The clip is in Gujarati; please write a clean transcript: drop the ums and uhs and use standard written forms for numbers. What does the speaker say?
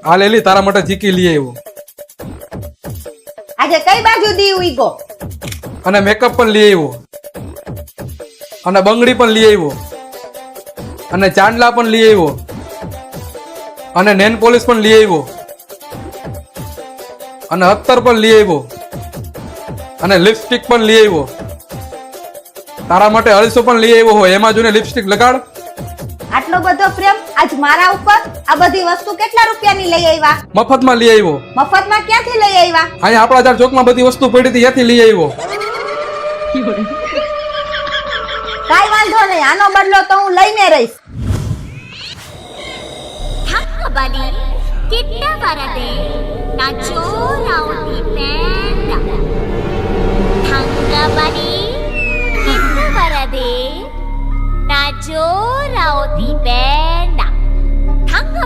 આ લેલી તારા માટે ચીકી લઈ આવ્યો આજે કઈ બાજુ દી ઉઈગો અને મેકઅપ પણ લઈ આવ્યો અને બંગડી પણ લઈ આવ્યો અને ચાંદલા પણ લઈ આવ્યો અને નેન પોલિશ પણ લઈ આવ્યો અને અત્તર પણ લઈ આવ્યો અને લિપસ્ટિક પણ લઈ આવ્યો તારા માટે અળસો પણ લઈ આવ્યો હોય એમાં જોને લિપસ્ટિક લગાડ આટલો બધો પ્રેમ આજ મારા ઉપર આ બધી વસ્તુ કેટલા રૂપિયાની લઈ આવ્યા મફતમાં લઈ આવ્યો મફતમાં ક્યાંથી લઈ આવ્યા અહીંયા આપણા ચાર ચોકમાં બધી વસ્તુ પડી હતી ત્યાંથી લઈ આવ્યો કાઈ વાંધો નહીં આનો બદલો તો હું લઈને રહીશ થકબડી કિટ્ટા વરદે ના ચોરાઓની પેંડા થંગબડી કિટ્ટા વરદે ના ચોરાઓની પેંડા